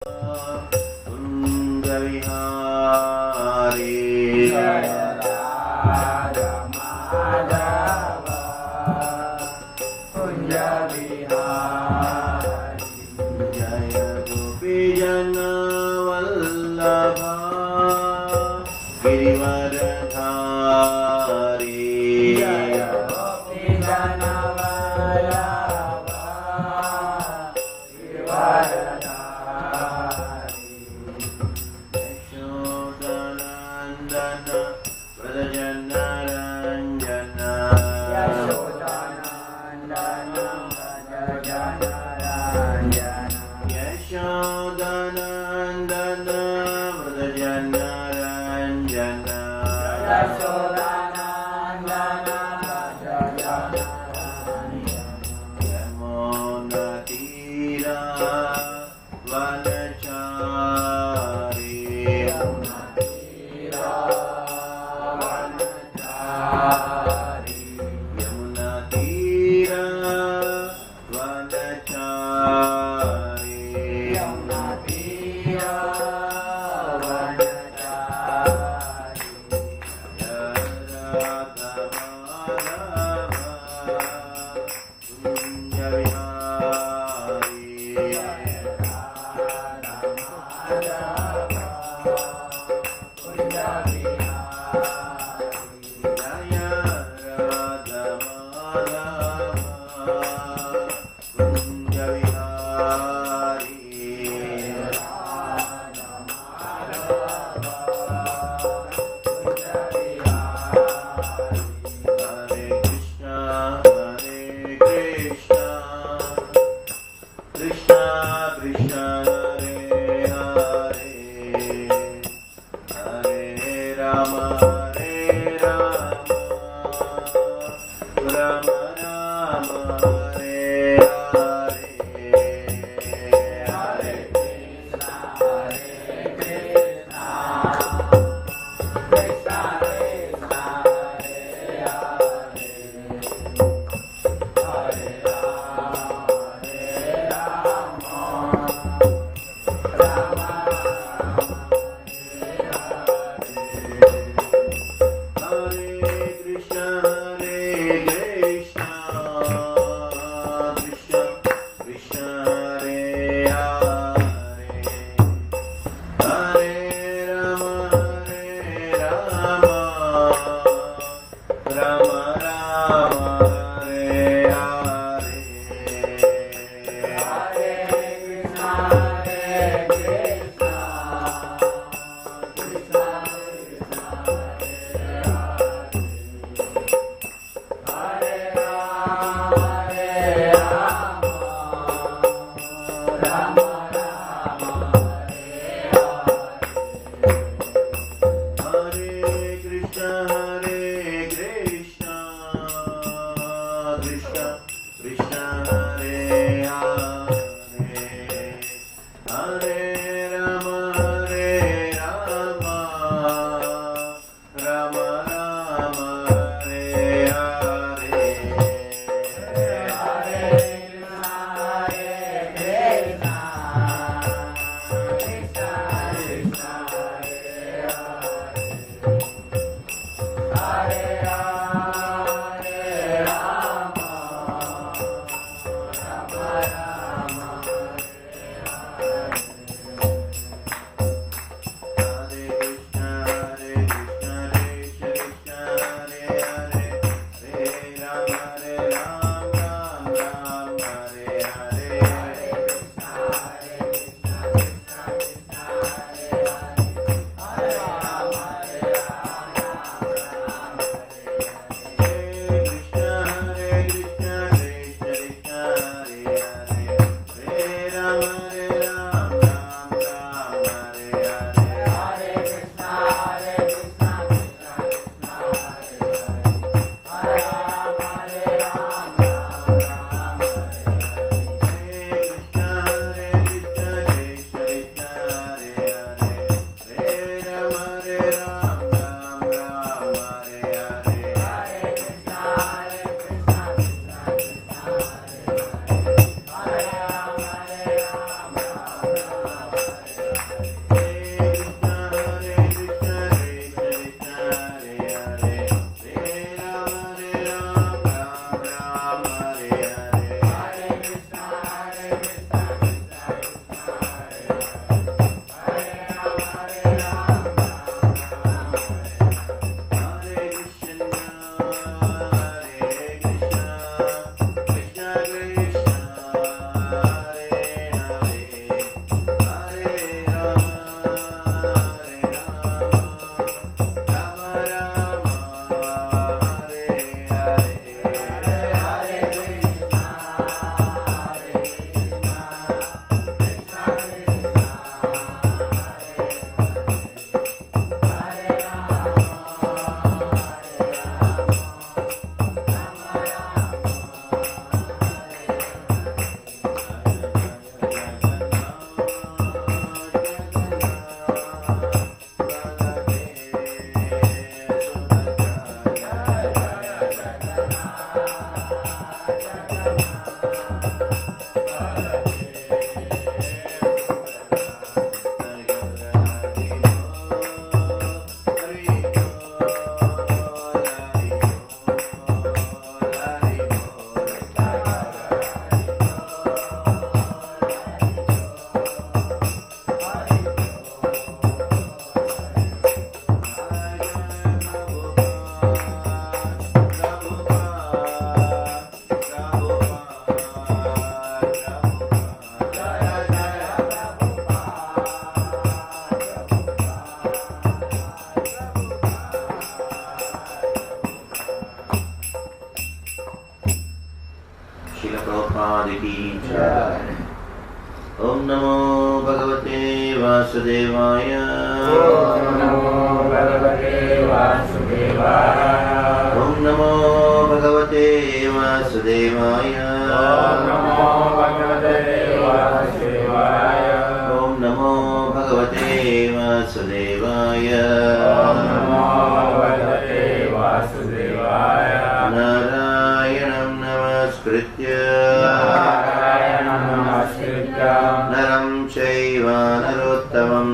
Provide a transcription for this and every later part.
कुंज विहारी जय राधा माधव कुंज विहारी जय गोपीजन वल्लभा गिरिवरधारी जय गोपीजन वल्लभा गिरिवरधारी यशोदनन्दन व्रजजन रञ्जन यशोदानन्दन व्रजजन रञ्जन यशोदनन्दन व्रजजन रञ्जन यशोदानन्दन व्रजजन रञ्जन यमुनातीरा वनचारी यमुनातीरा वनचारी वासुदेवाय। ॐ नमो भगवते वासुदेवाय। ॐ नमो भगवते वासुदेवाय। ॐ नमो भगवते वासुदेवाय। ॐ नमो भगवते वासुदेवाय। ॐ नमो भगवते वासुदेवाय। नारायणं नमस्कृत्य नारायणं नमस्कृत्य नरं चैव नरोत्तमं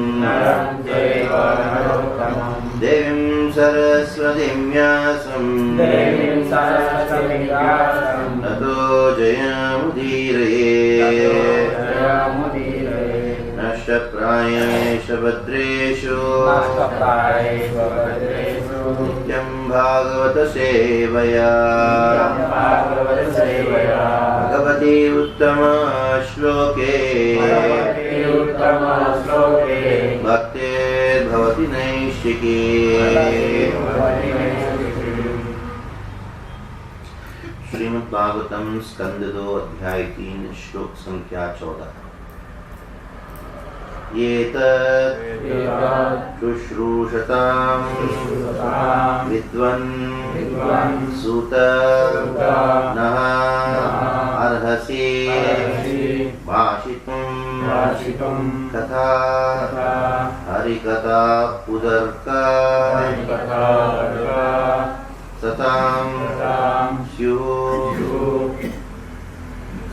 देवीं सरस्वतीं व्यासं देवीं सरस्वतीं व्यासं ततो जयमुदीरये। नष्टप्रायेषु भद्रेषु नित्यं भागवत सेवया भगवती उत्तम श्लोके भक्तिर्भवति नैष्ठिकी। श्रीमद् भागवतम स्कंद 2 अध्याय 3 श्लोक संख्या 14। ये शुश्रूषतां विद्वन् सूत नः अर्हसि भाषितुं कथा हरिकथा उदर्का सतां स्युः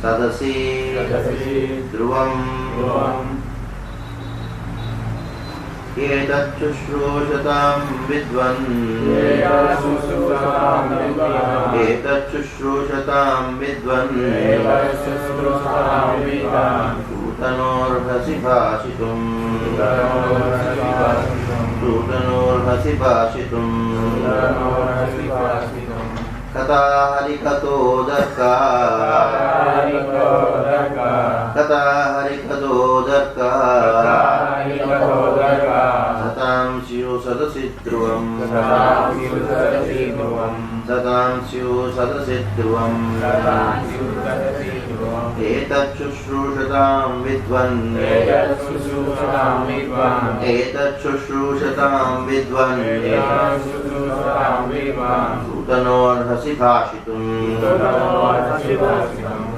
सदसि ध्रुवम्। एतच्छुश्रूषतां विद्वन् सूतनोर्हसि भाषितुम् कथा हरिकथोदर्का सतां स्युः सदसि ध्रुवम्। एतच्छुश्रूषतां विद्वन्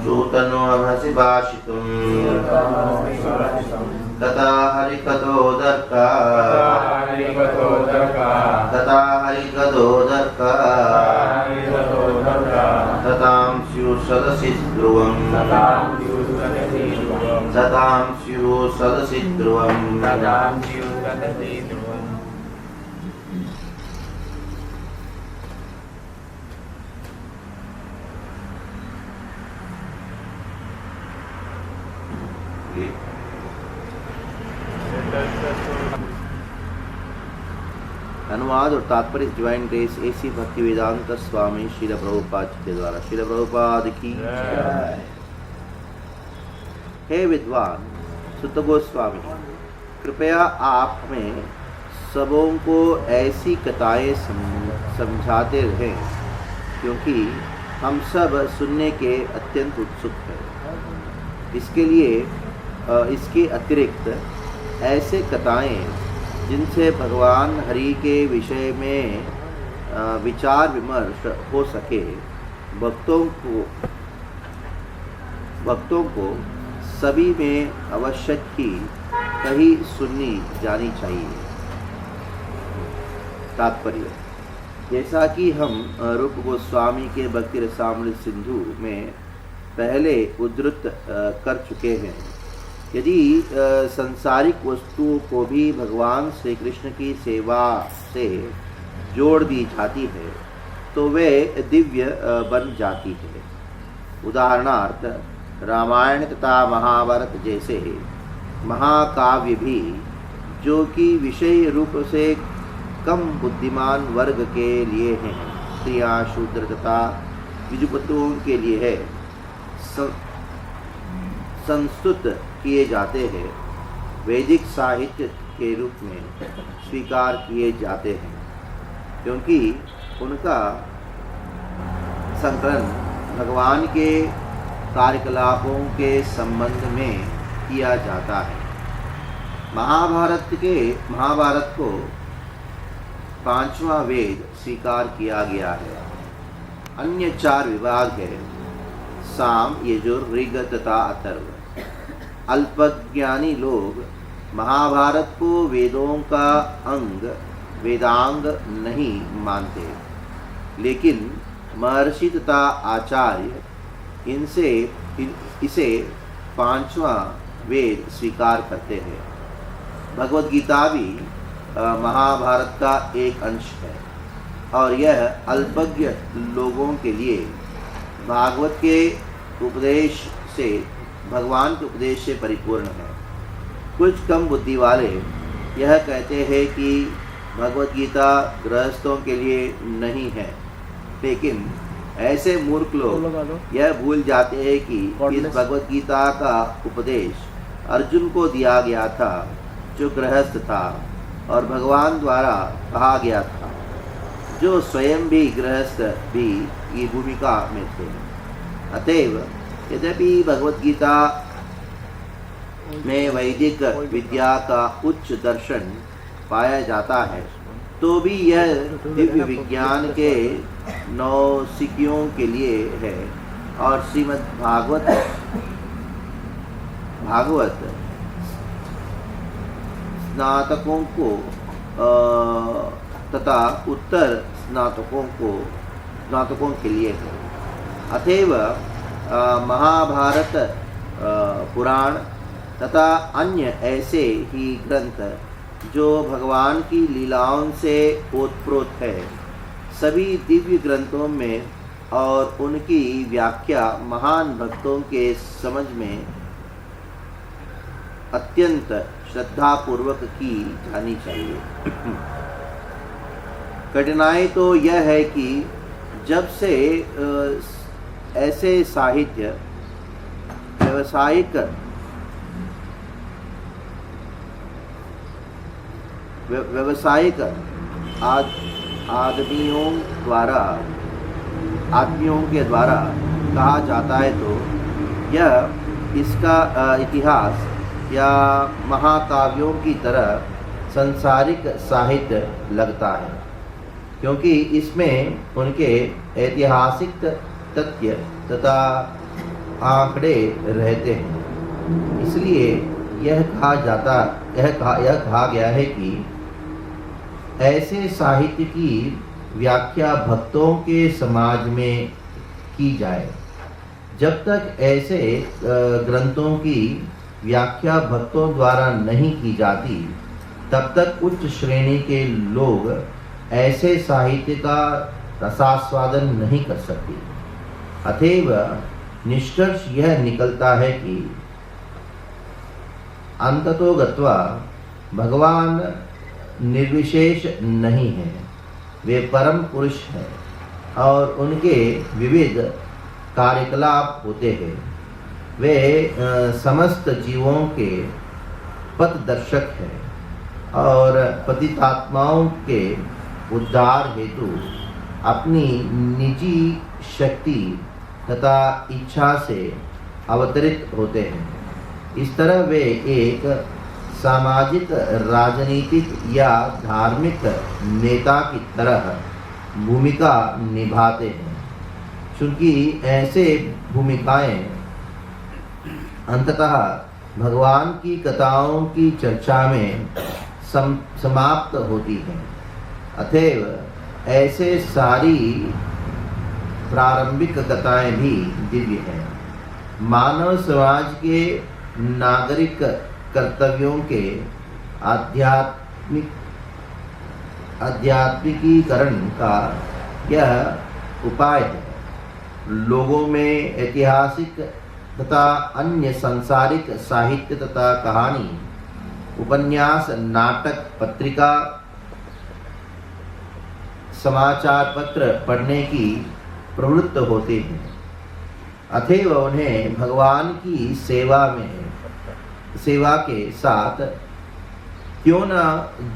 सूतनोर्हसि भाषितुम् कथा हरिकथोदर्का सतां स्युः सदसि ध्रुवम्। अनुवाद और तात्पर्य डिवाइन ग्रेस एसी भक्तिवेदांत स्वामी श्रील प्रभुपाद के द्वारा। श्रील प्रभुपाद की हे विद्वान सुत गोस्वामी, कृपया आप हमें सबों को ऐसी कथाएं समझाते रहें, क्योंकि हम सब सुनने के अत्यंत उत्सुक हैं। इसके अतिरिक्त ऐसे कथाएं जिनसे भगवान हरि के विषय में विचार विमर्श हो सके, भक्तों को सभी में आवश्यक ही कहीं सुननी जानी चाहिए। तात्पर्य, जैसा कि हम रूप गोस्वामी के भक्ति रसामृत सिंधु में पहले उद्धृत कर चुके हैं, यदि संसारिक वस्तुओं को भी भगवान श्री कृष्ण की सेवा से जोड़ दी जाती है तो वे दिव्य बन जाती है। उदाहरणार्थ, रामायण तथा महाभारत जैसे महाकाव्य भी, जो कि विषय रूप से कम बुद्धिमान वर्ग के लिए हैं, स्त्रियां, शूद्र तथा विजुपतुओं के लिए है, संस्तुत किए जाते हैं, वैदिक साहित्य के रूप में स्वीकार किए जाते हैं, क्योंकि उनका संकलन भगवान के कार्यकलापों के संबंध में किया जाता है। महाभारत को 5वां वेद स्वीकार किया गया है। अन्य 4 विभाग है, साम, यजुर, ऋग तथा अथर्व। अल्पज्ञानी लोग महाभारत को वेदों का वेदांग नहीं मानते, लेकिन महर्षि तथा आचार्य इसे 5वां वेद स्वीकार करते हैं। भगवद गीता भी महाभारत का एक अंश है और यह अल्पज्ञ लोगों के लिए भागवत के उपदेश से, भगवान के उपदेश से परिपूर्ण है। कुछ कम बुद्धि वाले यह कहते हैं कि भगवद गीता गृहस्थों के लिए नहीं है, लेकिन ऐसे मूर्ख लोग यह भूल जाते हैं कि इस भगवद गीता का उपदेश अर्जुन को दिया गया था, जो गृहस्थ था और भगवान द्वारा कहा गया था, जो स्वयं भी गृहस्थ भी की भूमिका में थे। अतएव यद्यपि भगवद गीता में वैदिक विद्या का उच्च दर्शन पाया जाता है, तो भी यह दिव्य विज्ञान के नौसिखियों के लिए है और श्रीमद् भागवत स्नातकों को तथा उत्तर स्नातकों के लिए है। अतएव महाभारत, पुराण तथा अन्य ऐसे ही ग्रंथ जो भगवान की लीलाओं से ओतप्रोत है, सभी दिव्य ग्रंथों में और उनकी व्याख्या महान भक्तों के समझ में अत्यंत श्रद्धापूर्वक की जानी चाहिए। कठिनाई तो यह है कि जब से ऐसे साहित्य व्यावसायिक आदमियों के द्वारा कहा जाता है, तो यह इसका इतिहास या महाकाव्यों की तरह सांसारिक साहित्य लगता है, क्योंकि इसमें उनके ऐतिहासिक तथ्य तथा आंकड़े रहते हैं। इसलिए यह कहा गया है कि ऐसे साहित्य की व्याख्या भक्तों के समाज में की जाए। जब तक ऐसे ग्रंथों की व्याख्या भक्तों द्वारा नहीं की जाती, तब तक उच्च श्रेणी के लोग ऐसे साहित्य का रसास्वादन नहीं कर सकते। अतएव निष्कर्ष यह निकलता है कि अंततो गत्वा भगवान निर्विशेष नहीं है, वे परम पुरुष हैं और उनके विविध कार्यकलाप होते हैं। वे समस्त जीवों के पथदर्शक हैं और पतितात्माओं के उद्धार हेतु अपनी निजी शक्ति तथा इच्छा से अवतरित होते हैं। इस तरह वे एक सामाजिक, राजनीतिक या धार्मिक नेता की तरह भूमिका निभाते हैं, क्योंकि ऐसे भूमिकाएं अंततः भगवान की कथाओं की चर्चा में समाप्त होती हैं। अतएव ऐसे सारी प्रारंभिक कथाएं भी दिव्य हैं। मानव समाज के नागरिक कर्तव्यों के आध्यात्मिकीकरण का यह उपाय है। लोगों में ऐतिहासिक तथा अन्य सांसारिक साहित्य तथा कहानी, उपन्यास, नाटक, पत्रिका, समाचार पत्र पढ़ने की प्रवृत्त होते हैं। अतएव उन्हें भगवान की सेवा के साथ क्यों न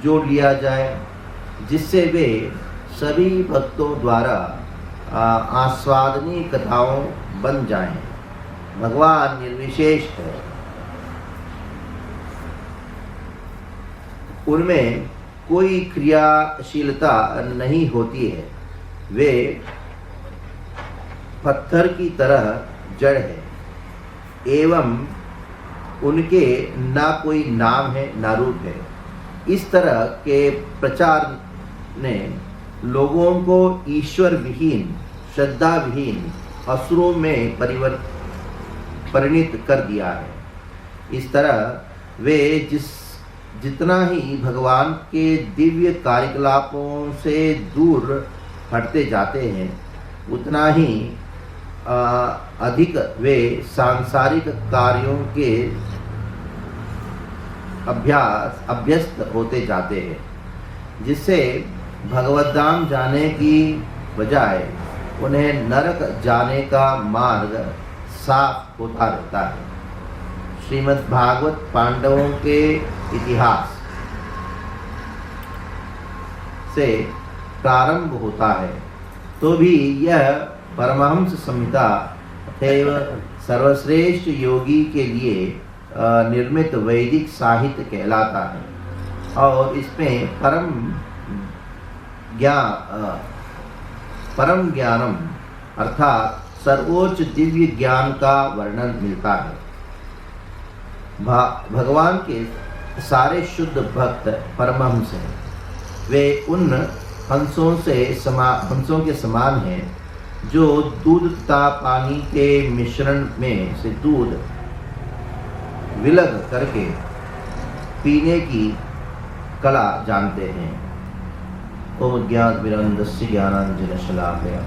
जोड़ लिया जाए, जिससे वे सभी भक्तों द्वारा आस्वादनीय कथाओं बन जाएं। भगवान निर्विशेष है। उनमें कोई क्रियाशीलता नहीं होती है, वे पत्थर की तरह जड़ है एवं उनके ना कोई नाम है ना रूप है। इस तरह के प्रचार ने लोगों को ईश्वर विहीन, श्रद्धा विहीन असुरों में परिणित कर दिया है। इस तरह वे जितना ही भगवान के दिव्य कार्यकलापों से दूर हटते जाते हैं, उतना ही अधिक वे सांसारिक कार्यों के अभ्यस्त होते जाते हैं, जिससे भगवत धाम जाने की बजाय उन्हें नरक जाने का मार्ग साफ होता रहता है। श्रीमद् भागवत पांडवों के इतिहास से प्रारंभ होता है, तो भी यह परमहंस संहिता अतएव सर्वश्रेष्ठ योगी के लिए निर्मित वैदिक साहित्य कहलाता है और इसमें परम ज्ञानम अर्थात सर्वोच्च दिव्य ज्ञान का वर्णन मिलता है। भगवान के सारे शुद्ध भक्त परमहंस हैं। वे उन हंसों के समान हैं जो दूध तथा पानी के मिश्रण में से दूध विलग करके पीने की कला जानते हैं। ओम ज्ञानतिमिरन्धस्य ज्ञानाञ्जनशलाकया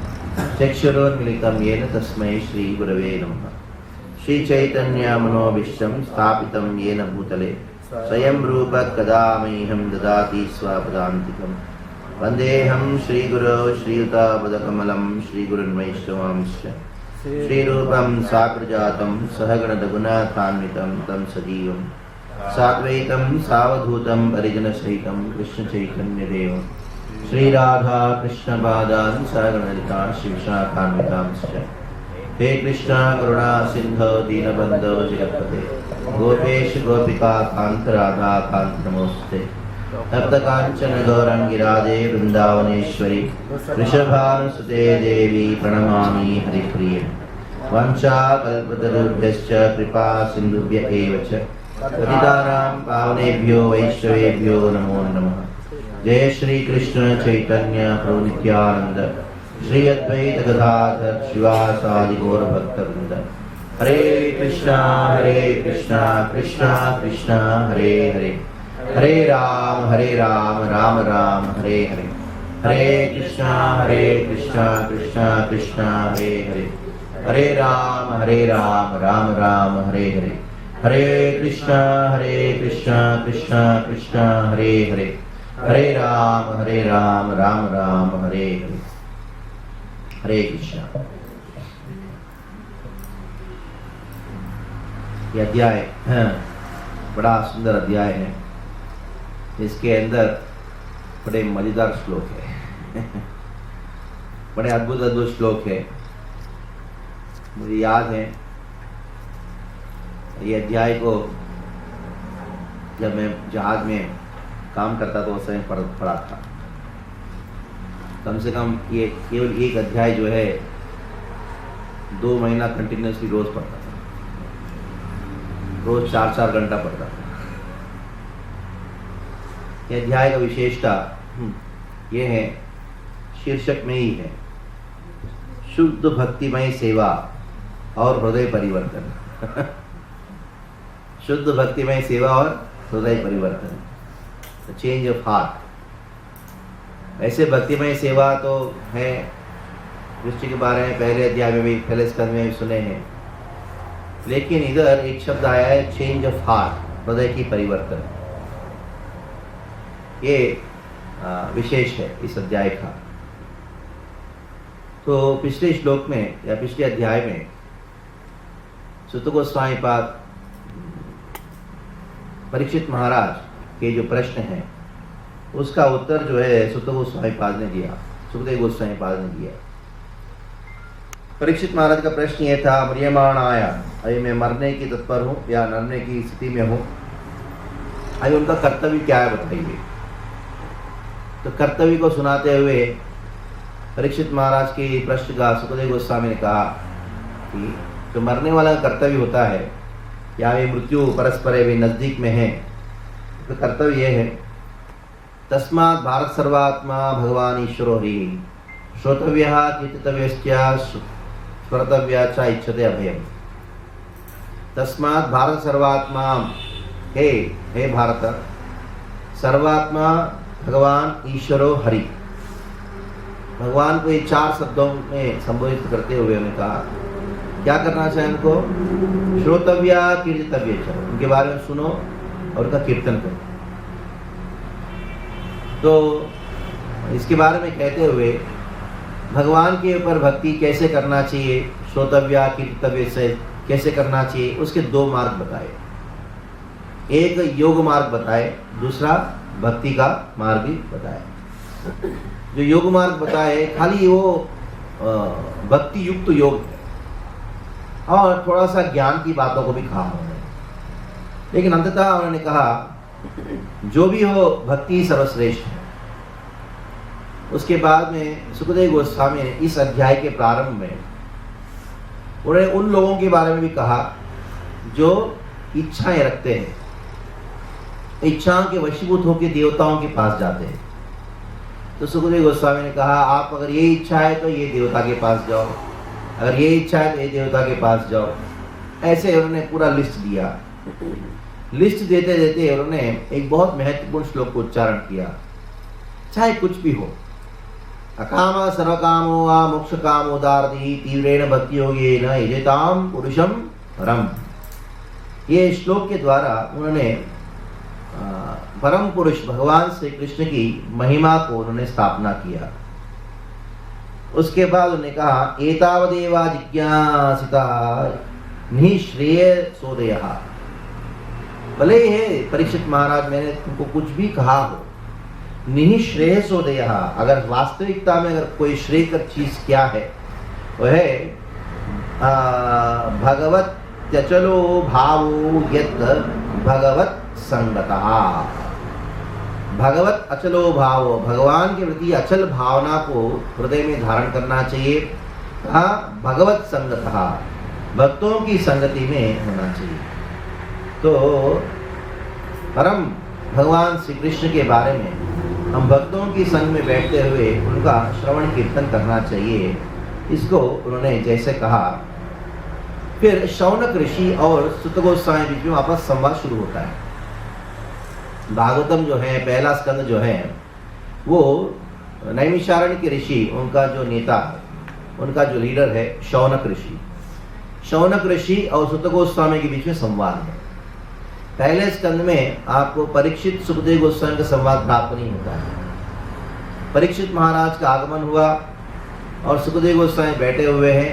चक्षुरुन्मीलितं येन तस्मै श्रीगुरवे नमः। श्रीचैतन्यमनोभीष्टं स्थापितं येन भूतले स्वयं रूप कदा मह्यं ददाति स्वपदान्तिकं। वन्देऽहं श्रीगुरो श्रीयुतापदकमलं श्रीगुरुन् वैष्णवांश्च श्रीरूपं साग्रजातं सहगणरघुनाथान्वितं तं सजीवं साद्वैतं सावधूतं परिजनसहितं कृष्णचैतन्यदेवं श्रीराधा कृष्णपादान् सहगणललिता श्रीविशाखान्वितांश्च। हे कृष्ण करुणा सिंधु दीनबन्धो जगत्पते गोपेश गोपिका कांत राधा कांत नमोस्ते। तप्त कांचन गौरंगी राधे वृंदावनेश्वरी वृषभानुसुते देवी प्रणमामि हरिप्रिये। वंशाकल्पतरुभ्यश्च कृपा सिन्धुभ्य एव च पतितानां पावनेभ्यो वैष्णवेभ्यो नमो नमः। जय श्री कृष्ण चैतन्य प्रभु नित्यानंद श्री अद्वैत गदाधर शिवासादि गौर भक्तवृंद। हरे कृष्णा कृष्णा कृष्णा हरे हरे, हरे राम राम राम हरे हरे। हरे कृष्णा कृष्णा कृष्णा हरे हरे, हरे राम राम राम हरे हरे। हरे कृष्णा कृष्णा कृष्णा हरे हरे, हरे राम राम राम हरे हरे। हरे कृष्णा। ये अध्याय बड़ा सुंदर अध्याय है। इसके अंदर बड़े मजेदार श्लोक है बड़े अद्भुत अद्भुत श्लोक है। मुझे याद है ये अध्याय को जब मैं जहाज में काम करता तो उस समय पढ़ा था। कम से कम ये केवल एक अध्याय जो है 2 महीना कंटिन्यूसली रोज पढ़ता था, रोज 4-4 घंटा पढ़ता था। ये अध्याय का विशेषता ये है, शीर्षक में ही है, शुद्ध भक्तिमय सेवा और हृदय परिवर्तन शुद्ध भक्तिमय सेवा और हृदय परिवर्तन, चेंज ऑफ हार्ट। ऐसे भक्तिमय सेवा तो है, दृष्टि के बारे में पहले अध्याय में भी, पहले स्कंद में भी सुने हैं, लेकिन इधर एक शब्द आया है चेंज ऑफ हार्ट, हृदय की परिवर्तन। ये विशेष है इस अध्याय का। तो पिछले श्लोक में या पिछले अध्याय में सुत गोस्वामी पाद परीक्षित महाराज के जो प्रश्न हैं उसका उत्तर जो है सुत गोस्वामी पाद ने दिया, सुखदेव गोस्वामी पाद ने दिया। परीक्षित महाराज का प्रश्न ये था, म्रियमाण आया, अभी मैं मरने की तत्पर हूँ या मरने की स्थिति में हूँ, अभी उनका कर्तव्य क्या है बताइए। तो कर्तव्य को सुनाते हुए परीक्षित महाराज के प्रश्न का सुखदेव गोस्वामी ने कहा कि जो मरने वाला कर्तव्य होता है, या वे मृत्यु परस्पर वे नजदीक में है, तो कर्तव्य यह है, तस्मात् भारत सर्वात्मा भगवान ईश्वरो हि श्रोतव्यः कीर्तितव्यश्च स्मर्तव्यः च इच्छते अभयम्। तस्मात् भारत सर्वात्मा, हे भारत, सर्वात्मा भगवान ईश्वरो हरि। भगवान को ये 4 शब्दों में संबोधित करते हुए उन्होंने कहा क्या करना चाहिए उनको, श्रोतव्य कीर्तितव्य, उनके बारे में सुनो और उनका कीर्तन करो। तो इसके बारे में कहते हुए भगवान के ऊपर भक्ति कैसे करना चाहिए, श्रोतव्य कीर्तितव्य से कैसे करना चाहिए, उसके 2 मार्ग बताए। एक योग मार्ग बताए, दूसरा भक्ति का मार्ग भी बताए। जो योग मार्ग बताए खाली वो भक्ति युक्त योग है, और थोड़ा सा ज्ञान की बातों को भी कहा उन्होंने, लेकिन अंततः उन्होंने कहा जो भी हो भक्ति सर्वश्रेष्ठ है। उसके बाद में सुखदेव गोस्वामी ने इस अध्याय के प्रारंभ में उन्होंने उन लोगों के बारे में भी कहा जो इच्छाएं रखते हैं, इच्छाओं के वशीभूत होकर देवताओं के पास जाते हैं। तो सुखदेव गोस्वामी ने कहा आप अगर ये इच्छा है तो ये देवता के पास जाओ, अगर ये इच्छा है तो ये देवता के पास जाओ। ऐसे उन्होंने पूरा लिस्ट दिया। लिस्ट देते देते उन्होंने एक बहुत महत्वपूर्ण श्लोक को उच्चारण किया, चाहे कुछ भी हो, अकाम सर्वकामो वा मोक्ष कामोदार्दी तीव्रेण भक्ति योगेन यजेताम पुरुषम परम। ये श्लोक के द्वारा उन्होंने परम पुरुष भगवान श्री कृष्ण की महिमा को उन्होंने स्थापना किया। उसके बाद उन्होंने कहा एतावदेवा जिज्ञासिता निःश्रेयसोदयः। भले है परीक्षित महाराज मैंने तुमको कुछ भी कहा हो, निःश्रेयसोदयः, अगर वास्तविकता में अगर कोई श्रेयकर चीज क्या है वह है भगवत त्यचलो भावो यत् भगवत संगतः। भगवत अचलो भाव, भगवान के प्रति अचल भावना को हृदय में धारण करना चाहिए। कहा भगवत संगतः, भक्तों की संगति में होना चाहिए। तो परम भगवान श्री कृष्ण के बारे में हम भक्तों की संग में बैठते हुए उनका श्रवण कीर्तन करना चाहिए, इसको उन्होंने जैसे कहा। फिर शौनक ऋषि और सुत गोस्वामी बीच में वापस संवाद शुरू होता है। भागवतम जो है, पहला स्कंद जो है, वो नैमिषारण्य के ऋषि, उनका जो नेता है, उनका जो लीडर है शौनक ऋषि। शौनक ऋषि और सुत गोस्वामी के बीच में संवाद है। पहले स्कंद में आपको परीक्षित सुखदेव गोस्वामी का संवाद प्राप्त नहीं होता है। परीक्षित महाराज का आगमन हुआ और सुखदेव गोस्वामी बैठे हुए हैं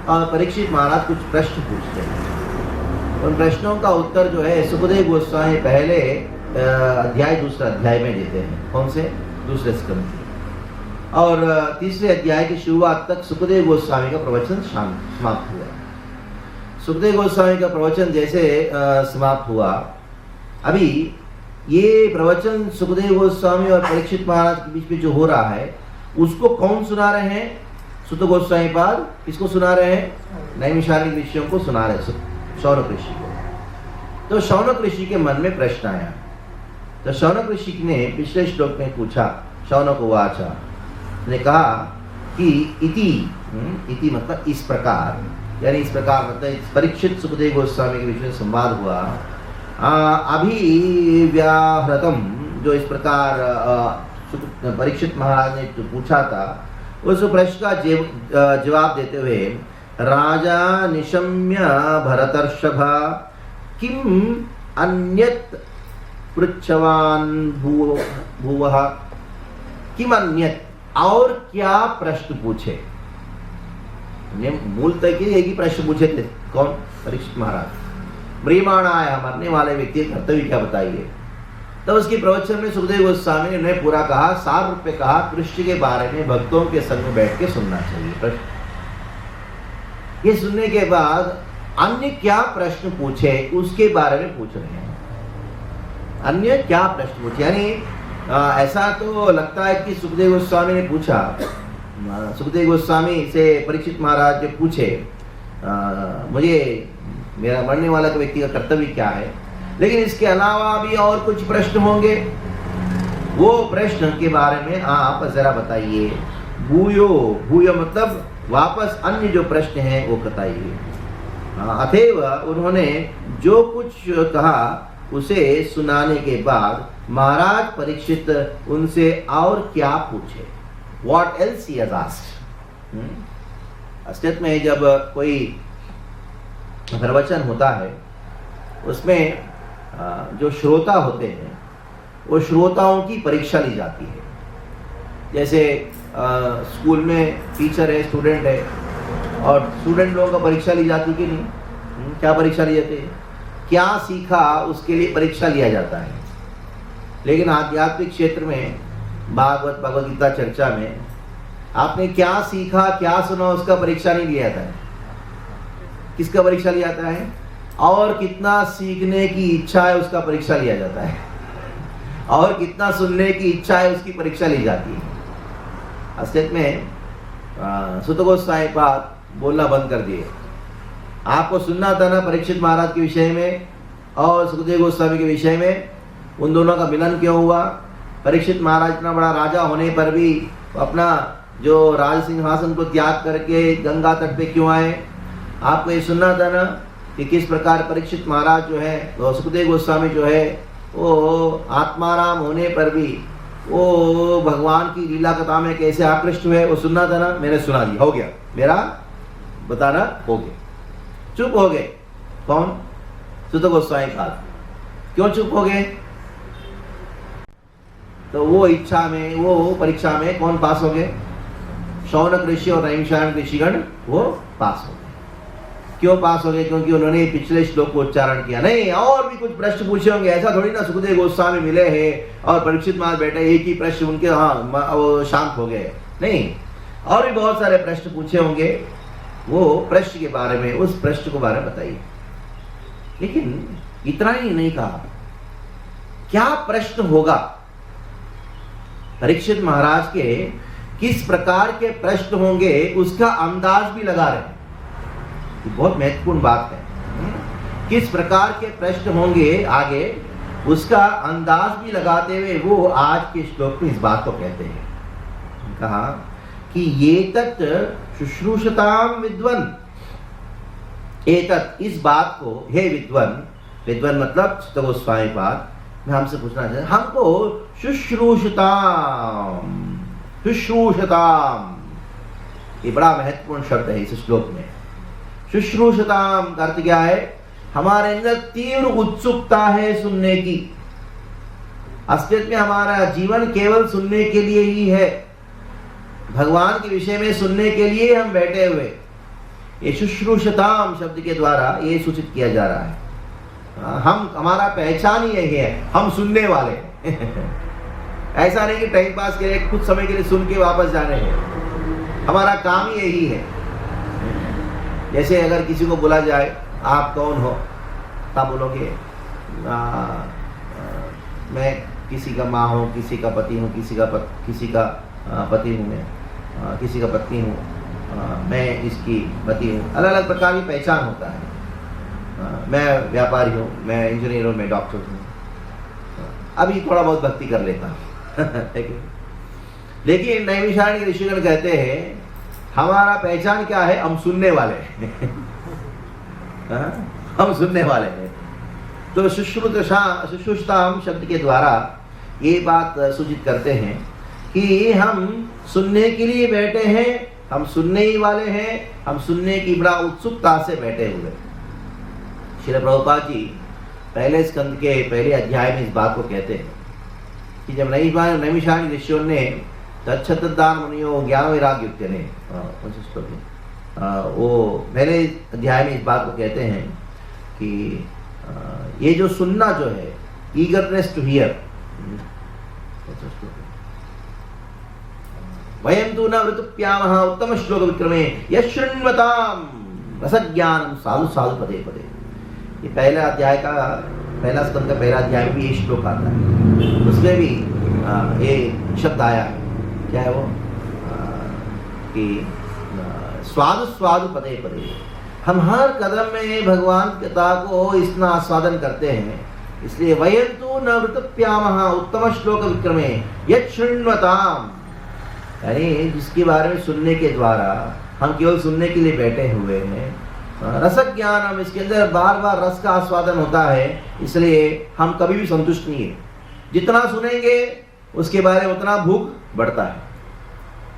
और परीक्षित महाराज कुछ प्रश्न पूछते हैं। उन प्रश्नों का उत्तर जो है सुखदेव गोस्वामी पहले अध्याय दूसरा अध्याय में देते हैं। कौन से? दूसरे स्कंद के। और तीसरे अध्याय की शुरुआत तक सुखदेव गोस्वामी का प्रवचन समाप्त हुआ। सुखदेव गोस्वामी का प्रवचन जैसे समाप्त हुआ, अभी ये प्रवचन सुखदेव गोस्वामी और परीक्षित महाराज के बीच में जो हो रहा है उसको कौन सुना रहे हैं? सुत गोस्वामी पाद किसको सुना रहे हैं? नैमिषारण्य ऋषियों को सुना रहे हैं, शौनक ऋषि को। तो शौनक ऋषि के मन में प्रश्न आया। तो शौनक ऋषि ने पिछले श्लोक में पूछा, शौनक उवाच ने कहा कि इति मतलब इस प्रकार, यानी इस प्रकार मतलब परीक्षित सुखदेव गोस्वामी के बीच में संवाद हुआ। अभिव्याहृतम, जो इस प्रकार परीक्षित महाराज ने जो पूछा था उस प्रश्न का जवाब देते हुए राजा निशम्य भरतर्षभ किम अन्यत् पृच्छवान भूवः, किम अन्यत्, और क्या प्रश्न पूछे। मूलतः कि एक ही प्रश्न पूछे थे। कौन? परीक्षित महाराज। म्रियमाणाय, मरने वाले व्यक्ति का कर्तव्य क्या बताइए। तब उसके प्रवचन में सुखदेव गोस्वामी ने उन्हें पूरा कहा, सार रूप में कहा कृष्ण के बारे में भक्तों के संग में बैठ के सुनना चाहिए प्रश्न। ये सुनने के बाद अन्य क्या प्रश्न पूछे उसके बारे में पूछ रहे हैं। अन्य क्या प्रश्न पूछे, यानी ऐसा तो लगता है कि सुखदेव गोस्वामी ने पूछा, सुखदेव गोस्वामी से परीक्षित महाराज पूछे मुझे मेरा मरने वाला व्यक्ति का कर्तव्य क्या है, लेकिन इसके अलावा भी और कुछ प्रश्न होंगे, वो प्रश्न के बारे में आप जरा बताइए। भूयो, भूयो मतलब वापस अन्य जो प्रश्न हैं वो बताइए। अतएव उन्होंने जो कुछ कहा उसे सुनाने के बाद महाराज परीक्षित उनसे और क्या पूछे, What else he has asked? असलियत में जब कोई प्रवचन होता है उसमें जो श्रोता होते हैं वो श्रोताओं की परीक्षा ली जाती है। जैसे स्कूल में टीचर है, स्टूडेंट है, और स्टूडेंट लोगों का परीक्षा ली जाती कि नहीं? क्या परीक्षा ली जाती है? क्या सीखा उसके लिए परीक्षा लिया जाता है। लेकिन आध्यात्मिक क्षेत्र में भागवत भगवद गीता चर्चा में आपने क्या सीखा, क्या सुना, उसका परीक्षा नहीं लिया जाता है। किसका परीक्षा लिया जाता है? और कितना सीखने की इच्छा है उसका परीक्षा लिया जाता है, और कितना सुनने की इच्छा है उसकी परीक्षा ली जाती है। असलियत में सुत गोस्वामी बात बोलना बंद कर दिए। आपको सुनना था ना परीक्षित महाराज के विषय में और सुखदेव गोस्वामी के विषय में, उन दोनों का मिलन क्यों हुआ। परीक्षित महाराज इतना बड़ा राजा होने पर भी अपना जो राज सिंहासन को त्याग करके गंगा तट पे क्यों आए। आपको ये सुनना था ना कि किस प्रकार परीक्षित महाराज जो है, तो सुखदेव गोस्वामी जो है, वो आत्माराम होने पर भी वो भगवान की लीला कथा में कैसे आकृष्ट हुए, वो सुनना था ना। मैंने सुना दिया, हो गया, मेरा बताना हो गया। चुप हो गए कौन? सुत गोस्वामी बात। क्यों चुप हो गए? तो वो इच्छा में, वो परीक्षा में कौन पास हो गए? शौनक ऋषि और नैमिषारण्य ऋषिगण वो पास हो गए। क्यों पास हो गए? क्योंकि उन्होंने पिछले श्लोक को उच्चारण किया। नहीं, और भी कुछ प्रश्न पूछे होंगे, ऐसा थोड़ी ना सुखदेव गोस्वामी मिले हैं और परीक्षित महाराज बैठे एक ही प्रश्न उनके वो शांत हो गए। नहीं, और भी बहुत सारे प्रश्न पूछे होंगे। वो प्रश्न के बारे में, उस प्रश्न के बारे में बताइए। लेकिन इतना ही नहीं कहा, क्या प्रश्न होगा। परीक्षित महाराज के किस प्रकार के प्रश्न होंगे उसका अंदाज भी लगा रहे हैं। बहुत महत्वपूर्ण बात है। किस प्रकार के प्रश्न होंगे आगे उसका अंदाज भी लगाते हुए वो आज के श्लोक में इस बात को कहते हैं। कहा कि ये तत् शुश्रूषताम विद्वन, एतत् इस बात को, हे विद्वन, विद्वन मतलब सुत गोस्वामी बात मैं हमसे पूछना चाहता, हमको शुश्रूषताम, शुश्रूषताम ये बड़ा महत्वपूर्ण शब्द है इस श्लोक में। शुश्रूषताम का अर्थ क्या है? हमारे अंदर तीव्र उत्सुकता है सुनने की। असलियत में हमारा जीवन केवल सुनने के लिए ही है, भगवान के विषय में सुनने के लिए हम बैठे हुए। ये शुश्रूषताम शब्द के द्वारा ये सूचित किया जा रहा है। हमारा पहचान ही यही है, हम सुनने वाले ऐसा नहीं कि टाइम पास के लिए कुछ समय के लिए सुन के वापस जाने हैं, हमारा काम ही यही है। जैसे अगर किसी को बोला जाए आप कौन हो, तब बोलोगे मैं किसी का माँ हूँ, किसी का पति हूँ, किसी का पति हूँ, मैं किसी का पत्नी हूँ, मैं इसकी पति हूँ। अलग अलग प्रकार की पहचान होता है। मैं व्यापारी हूँ, मैं इंजीनियर हूँ, मैं डॉक्टर हूँ। अभी थोड़ा बहुत भक्ति कर लेता हूँ लेकिन नैमिषारण्य ऋषिगण कहते हैं हमारा पहचान क्या है? हम सुनने वाले हम सुनने वाले हैं। तो शुश्रूषताम शब्द के द्वारा ये बात सूचित करते हैं कि हम सुनने के लिए बैठे हैं, हम सुनने ही वाले हैं, हम सुनने की बड़ा उत्सुकता से बैठे हुए। श्रील प्रभुपाद जी पहले स्कंद के पहले अध्याय में इस बात को कहते हैं कि जब नैमिषारण्य ऋषियों ने तच्छतदान मुनियो ज्ञान वैराग्य युक्त ने वो पहले अध्याय में इस बात को कहते हैं कि ये जो सुनना जो है, ईगरनेस टू हियर, वयम तु न वृतुप्यामः उत्तम श्लोक विक्रमे यशृण्वताम रसज्ञानम साधु साधु पदे पदे। ये पहला अध्याय का पहला स्कंद का पहला अध्याय में भी ये श्लोक आता है, उसमें भी ये शब्द आया है। क्या है वो? कि स्वादु स्वादु पदे पदे, हम हर कदम में भगवान कथा को इतना आस्वादन करते हैं। इसलिए वयं तु न वृतप्यामः उत्तम श्लोक विक्रमे यत् शृण्वताम, यानी जिसके बारे में सुनने के द्वारा हम केवल सुनने के लिए बैठे हुए हैं, रस ज्ञानम, इसके अंदर बार बार रस का आस्वादन होता है, इसलिए हम कभी भी संतुष्ट नहीं है। जितना सुनेंगे उसके बारे में उतना भूख बढ़ता है।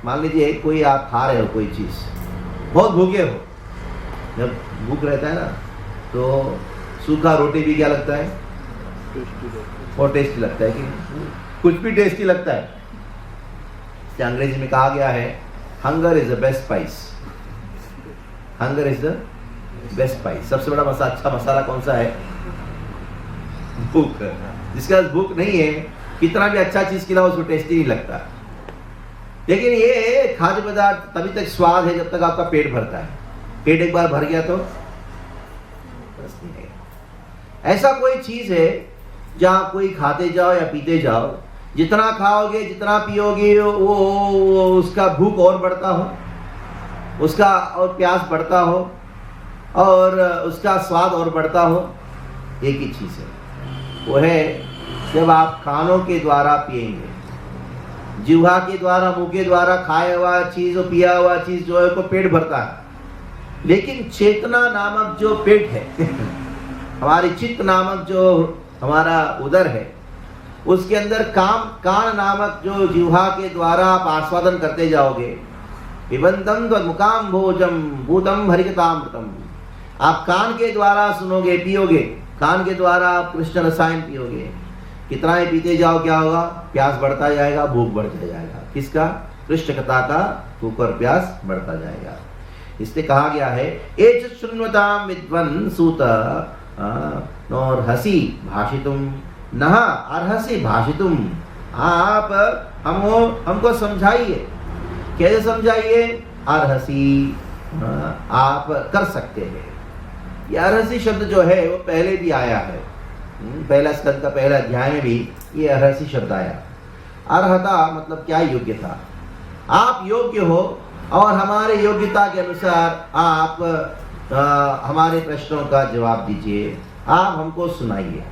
मान लीजिए कोई आप खा रहे हो कोई चीज़, बहुत भूखे हो, जब भूख रहता है ना तो सूखा रोटी भी क्या लगता है? बहुत टेस्टी लगता है कि कुछ भी टेस्टी लगता है। अंग्रेजी में कहा गया है hunger is the best spice, hunger is the best spice. सबसे बड़ा अच्छा मसाला कौन सा है? भूख। जिसके पास भूख नहीं है, कितना भी अच्छा चीज खिलाओ उसको टेस्टी नहीं लगता। लेकिन ये खाद्य पदार्थ तभी तक स्वाद है जब तक आपका पेट भरता है। पेट एक बार भर गया तो बस नहीं है। ऐसा कोई चीज है जहाँ कोई खाते जाओ या पीते जाओ, जितना खाओगे जितना पियोगे वो उसका भूख और बढ़ता हो, उसका और प्यास बढ़ता हो और उसका स्वाद और बढ़ता हो। एक ही चीज है, वो है जब आप कानों के द्वारा पिएंगे, जिह्वा के द्वारा, मुंह के द्वारा खाया हुआ चीज और पिया हुआ चीज जो है को पेट भरता है। लेकिन चेतना नामक जो पेट है हमारी चित्त नामक जो हमारा उदर है, उसके अंदर कान नामक जो जिह्वा के द्वारा आप आस्वादन करते जाओगे, पिबंतम मुकाम भोजम भूतम हरिकतामृतम, आप कान के द्वारा सुनोगे, पियोगे, कान के द्वारा आप कृष्ण रसायन पियोगे। कितना ही पीते जाओ क्या होगा? प्यास बढ़ता जाएगा, भूख बढ़ता जाएगा। किसका? कृष्ण कथा का भूख और प्यास बढ़ता जाएगा। इसलिए कहा गया है एच शृण्वताम विद्वन सूत नोर्हसि भाषितुम नह अर्हसि भाषितुम। आप हमको समझाइए। कैसे समझाइए? अर्हसि, आप कर सकते हैं। ये अर्हसि शब्द जो है वो पहले भी आया है, पहला स्कंद का पहला अध्याय में भी ये अर्हसि शब्द आया। अर्हता मतलब क्या? योग्यता। आप योग्य हो और हमारे योग्यता के अनुसार आप हमारे प्रश्नों का जवाब दीजिए, आप हमको सुनाइए।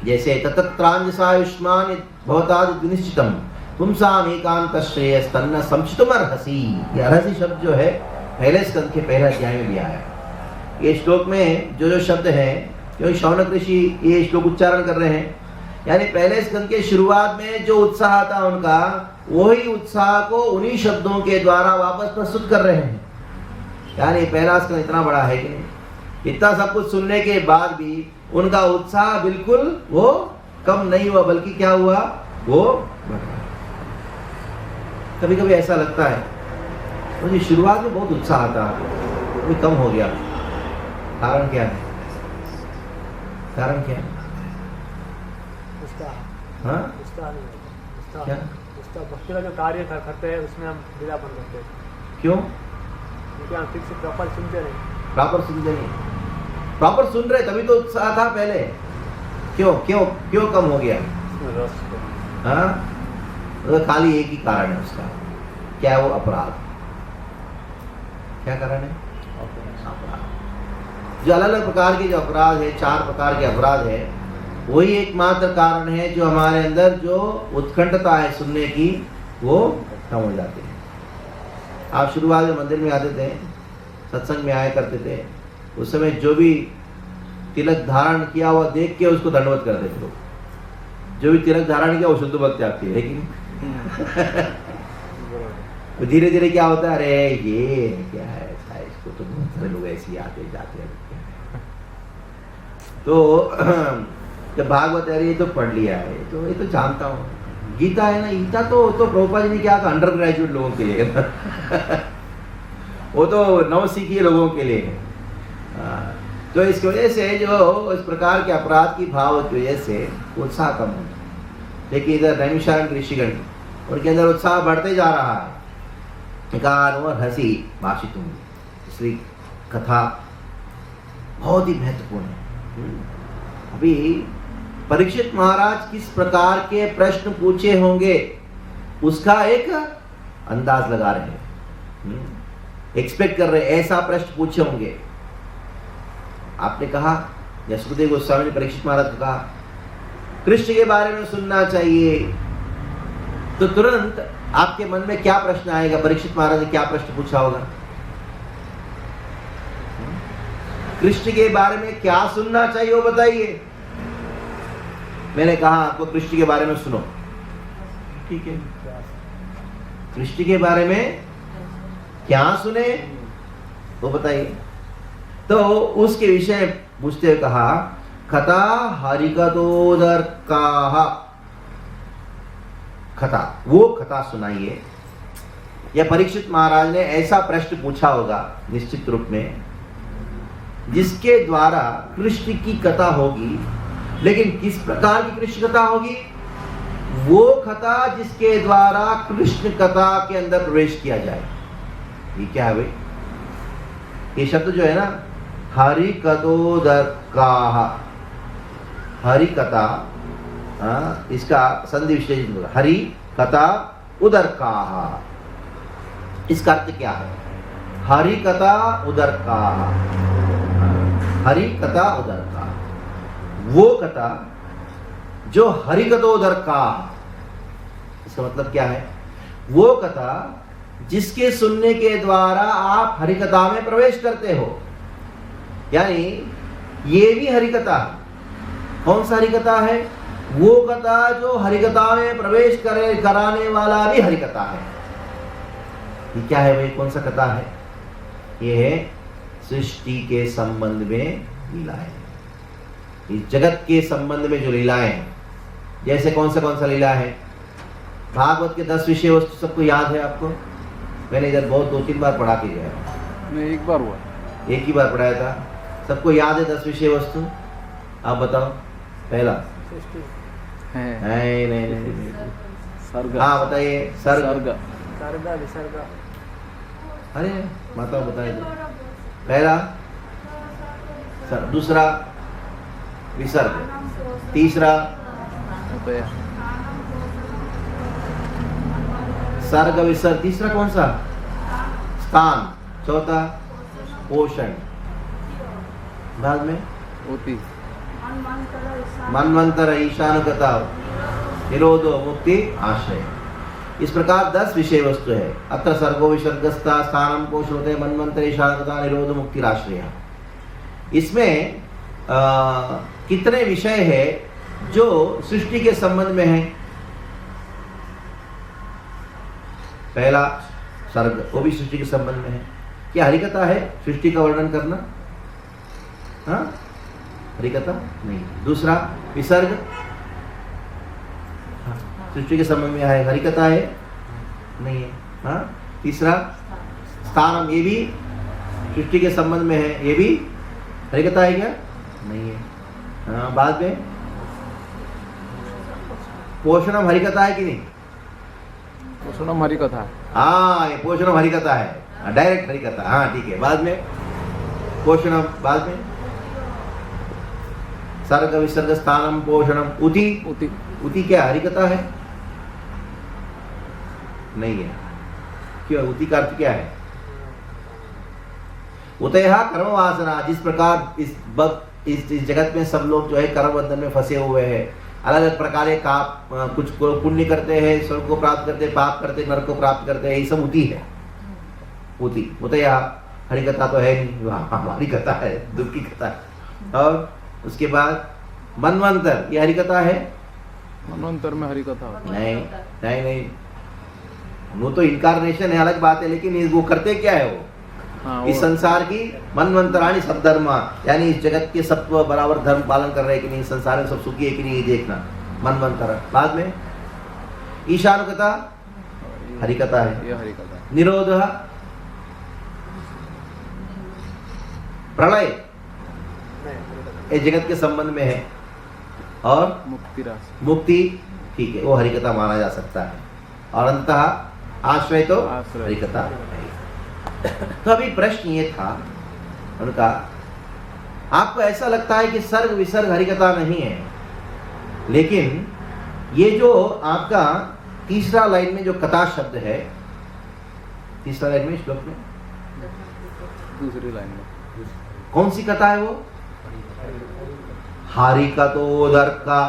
जैसे ततत्रांजसायुष्मान भवताद निश्चितम पुंसाम एकांत श्रेयस्तन्न संचितुम अर्हसि। ये अर्हसि शब्द जो है पहले स्कंद के पहले अध्याय में भी आया। ये श्लोक में जो शब्द है, क्योंकि शौनक ऋषि ये श्लोक उच्चारण कर रहे हैं, यानी पहले स्कंद के शुरुआत में जो उत्साह था उनका, वही उत्साह को उन्हीं शब्दों के द्वारा वापस प्रस्तुत कर रहे हैं। यानी पहला स्कंद इतना बड़ा है कि नहीं, इतना सब कुछ सुनने के बाद भी उनका उत्साह बिल्कुल वो कम नहीं हुआ, बल्कि क्या हुआ? वो कभी कभी ऐसा लगता है मुझे शुरुआत में बहुत उत्साह था, वो कम हो गया। कारण क्या है? कारण क्या है? हाँ? क्या? भक्ति का जो कार्य करते हैं उसमें हम ढीलापन करते हैं। क्यों? क्योंकि हम ठीक से प्रॉपर सुनते नहीं। प्रॉपर सुनते नहीं, प्रॉपर सुन रहे तभी तो उत्साह था पहले। क्यों क्यों क्यों कम हो गया? हाँ, तो खाली एक ही कारण है उसका। क्या है वो? अपराध। क्या कारण है? अपराध। जो अलग अलग प्रकार के जो अपराध है, 4 प्रकार के अपराध है, वही एकमात्र कारण है जो हमारे अंदर जो उत्कंठता है सुनने की, वो कम हो जाती है। आप शुरुआत में मंदिर में आते थे, सत्संग में आया करते थे, उस समय जो भी तिलक धारण किया हुआ देख के उसको दंडवत करते थे लोग। जो भी तिलक धारण किया वो शुद्ध भक्ति आपकी है, लेकिन धीरे धीरे क्या होता है? अरे ये क्या है, इसको तो बहुत सारे लोग ऐसे ही आते जाते हैं। तो जब भागवत है ये तो पढ़ लिया है, तो ये तो जानता हूँ। गीता है ना, गीता तो प्रभुपाद जी ने क्या कहा? अंडर ग्रेजुएट लोगों के लिए वो तो नवसिखिए लोगों के लिए है। तो इसकी वजह से जो इस प्रकार के अपराध की भाव की वजह से उत्साह कम होता है। लेकिन इधर नैमिषारण्य ऋषिगण उनके अंदर उत्साह बढ़ते जा रहा है। हंसी भाषितुम, इसलिए कथा बहुत ही महत्वपूर्ण है। अभी परीक्षित महाराज किस प्रकार के प्रश्न पूछे होंगे उसका एक अंदाज लगा रहे हैं, एक्सपेक्ट कर रहे हैं ऐसा प्रश्न पूछे होंगे। आपने कहा, या सुखदेव गोस्वामी ने परीक्षित महाराज को कहा कृष्ण के बारे में सुनना चाहिए, तो तुरंत आपके मन में क्या प्रश्न आएगा? परीक्षित महाराज ने क्या प्रश्न पूछा होगा? कृष्ण के बारे में क्या सुनना चाहिए वो बताइए। मैंने कहा आपको कृष्ण के बारे में सुनो, ठीक है, कृष्ण के बारे में क्या सुने वो बताइए। तो उसके विषय पूछते हुए कहा कथा हरिकथोदर्काः, कथा, वो कथा सुनाइए। या परीक्षित महाराज ने ऐसा प्रश्न पूछा होगा निश्चित रूप में जिसके द्वारा कृष्ण की कथा होगी, लेकिन किस प्रकार की कृष्ण कथा होगी? वो कथा जिसके द्वारा कृष्ण कथा के अंदर प्रवेश किया जाए। ये क्या है भाई? ये शब्द जो है ना, हरिकथोदर्काः, हरि कथा, इसका संधि विशेषण होगा हरि कथा उदर्काः। इसका अर्थ क्या है? हरि कथा उदर्काः, हरि कथा उदर्काः, वो कथा जो हरि कथोदर्काः। इसका मतलब क्या है? वो कथा जिसके सुनने के द्वारा आप हरि कथा में प्रवेश करते हो, यानी ये भी हरि कथा है। कौन सा हरि कथा है? वो कथा जो हरि कथा में प्रवेश कराने वाला भी हरि कथा है। ये क्या है भाई? कौन सा कथा है? ये है सृष्टि के संबंध में लीलाएं, इस जगत के संबंध में जो लीलाएं हैं। जैसे कौन सा लीला है? भागवत के 10 विषय वस्तु सबको याद है आपको? मैंने इधर बहुत 2-3 बार पढ़ा के गया। नहीं, एक बार हुआ, एक ही बार पढ़ाया था। सबको याद है 10 विषय वस्तु? आप बताओ। पहला है नहीं, सर्ग। हाँ बताइए। सर्ग, विसर्ग। अरे माता बताइए। पहला दूसरा विसर्ग, तीसरा सर्ग विसर्ग, तीसरा कौन सा? स्थान, चौथा पोषण, बाद में मनवंतर ईशानुगता निरोधो मुक्ति आश्रय। इस प्रकार 10 विषय वस्तु है। अत्र सर्गो विसर्गस्था स्थानम पोषणोते मनवंतर ईशानुगता निरोध मुक्ति आश्रय। इसमें कितने विषय है जो सृष्टि के संबंध में है? पहला सर्ग, वो भी सृष्टि के संबंध में है। क्या हरिकथा है सृष्टि का वर्णन करना? हाँ, हरिकथा नहीं। दूसरा विसर्ग, सृष्टि के संबंध में है, हरिकथा है नहीं है। हाँ, तीसरा स्थानम, ये भी सृष्टि के संबंध में है, ये भी हरिकथा है क्या? नहीं है। हाँ, बाद में पोषणम हरिकथा है कि नहीं? पोषणम हरिकथा है। हाँ, ये पोषणम हरिकथा है, डायरेक्ट हरिकथा। हाँ ठीक है। बाद में पोषणम, बाद में सर्ग विसर्ग स्थानम पोषणम। उति, उति क्या हरिकथा है? नहीं है। क्यों? उति का अर्थ क्या है? उतयः कर्म वासना। जिस प्रकार इस जगत में सब लोग जो है कर्म बंधन में फंसे हुए हैं, अलग अलग प्रकार के कुछ पुण्य करते हैं, स्वर्ग को प्राप्त करते, पाप करते, नरक को प्राप्त करते हैं, ये सब उति है। उति, उतयः हरिकथा तो है नहीं, हमारी कथा है, दुख की कथा है। और उसके बाद मनवंतर, ये हरिकथा है? मनवंतर में हरिकथा नहीं नहीं नहीं, वो तो इनकारनेशन है, अलग बात है। लेकिन वो करते क्या है? वो इस संसार की मनवंतराणी सब धर्म, यानी इस जगत के सब बराबर धर्म पालन कर रहे हैं कि नहीं, संसार में सब सुखी है कि नहीं, देखना मनवंतर। बाद में ईशानुगता हरिकथा है, ये हरिकथा। निरोध प्रलय ये जगत के संबंध में है, और मुक्ति ठीक है, वो हरिकथा माना जा सकता है। और अंततः आश्रय तो हरिकथा। तो अभी प्रश्न ये था उनका आपको ऐसा लगता है कि सर्ग विसर्ग हरिकथा नहीं है, लेकिन ये जो आपका तीसरा लाइन में जो कथा शब्द है, तीसरा लाइन में श्लोक में दूसरी लाइन में कौन सी कथा है वो? हरिकथोदर का,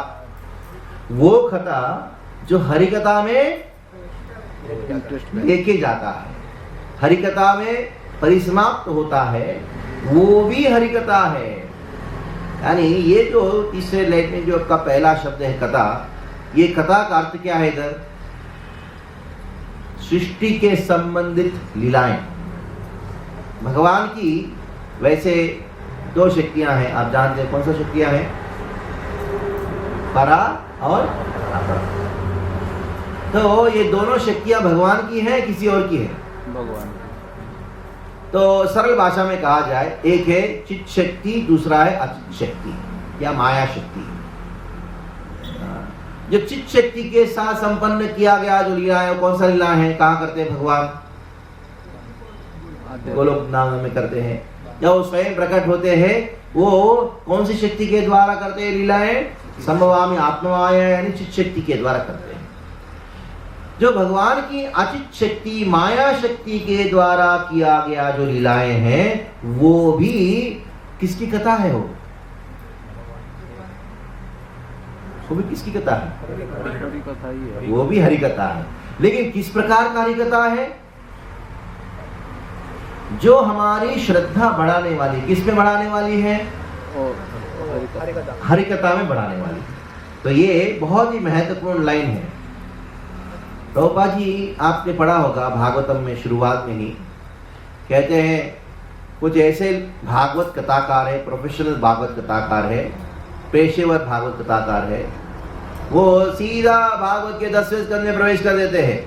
वो कथा जो हरिकथा में इंटरेस्ट लेके जाता है, हरिकथा में परिसमाप्त होता है, वो भी हरिकथा है। यानी ये जो तीसरे लाइन में जो आपका पहला शब्द है कथा, ये कथा का अर्थ क्या है? इधर सृष्टि के संबंधित लीलाएं। भगवान की वैसे दो शक्तियां हैं, आप जानते हैं कौन सा शक्तियां हैं? परा और अपरा। तो ये दोनों शक्तियां भगवान की हैं, किसी और की है? भगवान। तो सरल भाषा में कहा जाए, एक है चित शक्ति, दूसरा है अचित शक्ति या माया शक्ति। जो चित शक्ति के साथ संपन्न किया गया जो लीला है, वो कौन सा लीला है? कहाँ करते हैं भगवान? गोलोक नाम में करते हैं। जब वो स्वयं प्रकट होते हैं, वो कौन सी शक्ति के द्वारा करते हैं लीलाएं? संभवामि आत्ममाया, यानी चित शक्ति के द्वारा करते हैं। जो भगवान की अचित शक्ति माया शक्ति के द्वारा किया गया जो लीलाएं हैं, वो भी किसकी कथा है? वो भी किसकी कथा है? हरि कथा ही है। वो भी हरि कथा है, लेकिन किस प्रकार का हरि कथा है? जो हमारी श्रद्धा बढ़ाने वाली, किस में बढ़ाने वाली है? हरि कथा में बढ़ाने वाली। तो ये बहुत ही महत्वपूर्ण लाइन है। प्रभुपाद जी आपने पढ़ा होगा भागवतम में, शुरुआत में ही कहते हैं कुछ ऐसे भागवत कथाकार है, प्रोफेशनल भागवत कथाकार है, पेशेवर भागवत कथाकार है, वो सीधा भागवत के 10वें स्कंद में प्रवेश कर देते हैं।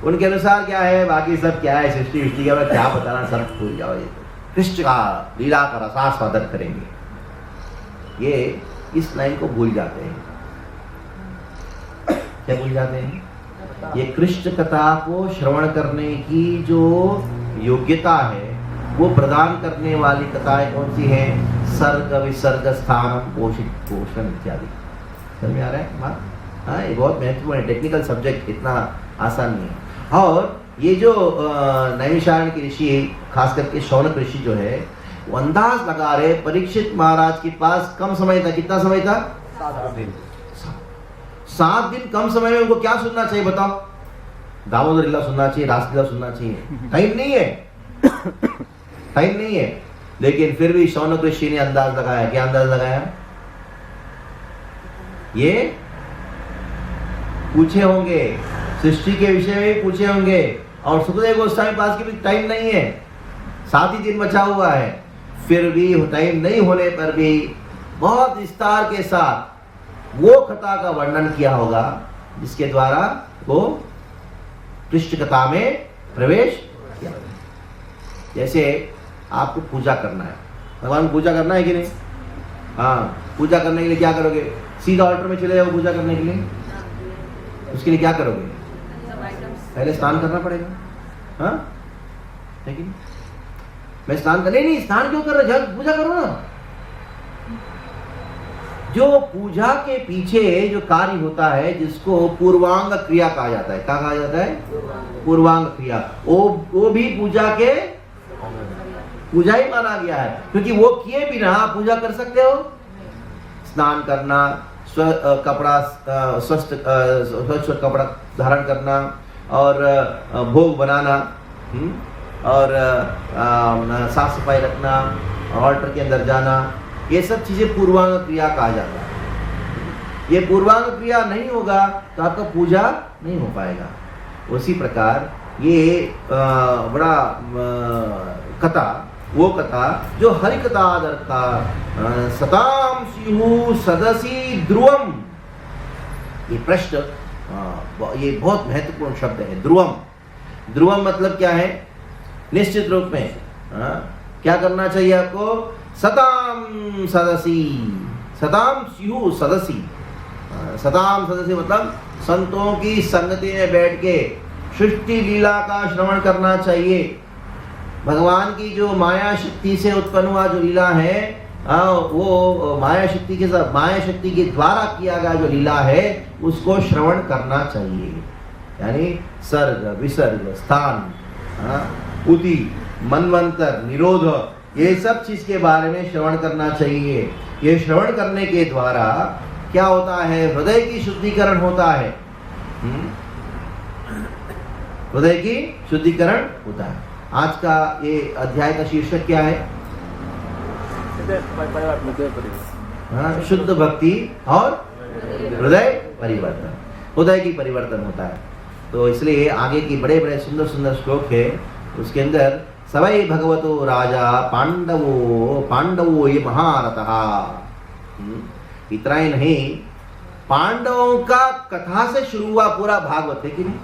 उनके अनुसार क्या है, बाकी सब क्या है, सृष्टि विष्टि का क्या बताना, सब भूल जाओ, ये कृष्ण का लीला का रसास्वादन करेंगे। ये इस लाइन को भूल जाते हैं। क्या भूल जाते हैं? ये कृष्ण कथा को श्रवण करने की जो योग्यता है, वो प्रदान करने वाली कथाएं कौन सी है? सर्ग विसर्ग स्थान पोषित पोषण इत्यादि। समझ में आ रहा है बात? हाँ, ये बहुत महत्वपूर्ण है, टेक्निकल सब्जेक्ट, इतना आसान नहीं है। और ये जो नैमिषारण्य के ऋषि, खास करके शौनक ऋषि जो है, वो अंदाज लगा रहे परीक्षित महाराज के पास कम समय था। कितना समय था? 7 दिन। 7 दिन कम समय में उनको क्या सुनना चाहिए बताओ? दामोदर लीला सुनना चाहिए, रासलीला सुनना चाहिए। टाइम नहीं है, टाइम नहीं है। लेकिन फिर भी शौनक ऋषि ने अंदाज लगाया। क्या अंदाज लगाया? ये पूछे होंगे, सृष्टि के विषय में पूछे होंगे, और सुखदेव गोस्वामी पास की भी टाइम नहीं है, 7 ही दिन बचा हुआ है। फिर भी टाइम नहीं होने पर भी बहुत विस्तार के साथ वो कथा का वर्णन किया होगा, जिसके द्वारा वो कृष्ण कथा में प्रवेश किया। जैसे आपको पूजा करना है, भगवान पूजा करना है कि नहीं? हाँ, पूजा करने के लिए क्या करोगे? सीधा ऑल्टर में चले जाओ पूजा करने के लिए। उसके लिए क्या करोगे? पहले स्नान करना पड़ेगा। हाँ, लेकिन मैं स्नान कर नहीं, स्नान क्यों कर रहे? पूजा करो ना। जो पूजा के पीछे जो कार्य होता है, जिसको पूर्वांग क्रिया कहा जाता है। क्या कहा जाता है? पूर्वांग क्रिया। वो भी पूजा ही माना गया है, क्योंकि वो किए बिना पूजा कर सकते हो? स्नान करना, कपड़ा स्वच्छ कपड़ा धारण करना, और भोग बनाना, और साफ सफाई रखना, ऑल्टर के अंदर जाना, ये सब चीजें पूर्वांग क्रिया कहा जाता है। ये पूर्वांग क्रिया नहीं होगा तो आपका पूजा नहीं हो पाएगा। उसी प्रकार ये बड़ा कथा, वो कथा जो हरि कथा आदर का सताम स्युः सदसि ध्रुवम। ये प्रश्न, ये बहुत महत्वपूर्ण शब्द है, ध्रुवम। ध्रुवम मतलब क्या है? निश्चित रूप में क्या करना चाहिए आपको? सताम सदसी, सताम स्युः सदसी। सताम सदसी मतलब संतों की संगति में बैठ के सृष्टि लीला का श्रवण करना चाहिए। भगवान की जो माया शक्ति से उत्पन्न हुआ जो लीला है, वो माया शक्ति के साथ, माया शक्ति के द्वारा किया गया जो लीला है उसको श्रवण करना चाहिए। यानी सर्ग, विसर्ग, स्थान, उति, मनवंतर, निरोध, ये सब चीज के बारे में श्रवण करना चाहिए। ये श्रवण करने के द्वारा क्या होता है? हृदय की शुद्धिकरण होता है। हृदय की शुद्धिकरण होता है। आज का ये अध्याय का शीर्षक क्या है? शुद्ध भक्ति और हृदय परिवर्तन। हृदय की परिवर्तन होता है। तो इसलिए आगे की बड़े बड़े सुंदर सुंदर श्लोक है, उसके अंदर सवै भगवतो राजा पांडवो ये महारथः। इतना ही नहीं, पांडवों का कथा से शुरू हुआ पूरा भागवत है कि नहीं?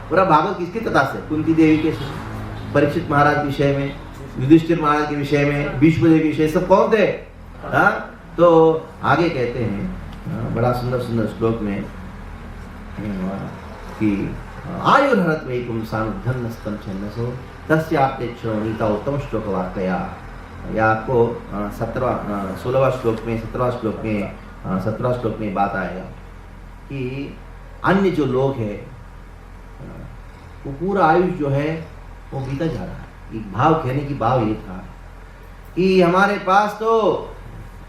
पूरा भागवत किसकी कथा से? कुंती देवी के, परीक्षित महाराज के विषय में, युधिष्ठिर महाराज के विषय में, भीष्म देव के विषय, सब कौन थे? तो आगे कहते हैं बड़ा सुंदर सुंदर श्लोक में कि आयुर्हरत वै पुंसां धन्यस्तं छन्दसो तस्याप्ते क्षणोनीता उत्तम श्लोक वार्तया। या आपको 16वां श्लोक में 17वां श्लोक में बात आएगा कि अन्य जो लोग हैं वो पूरा आयुष जो है वो बीता जा रहा है। एक भाव कहने की भाव ये था कि हमारे पास तो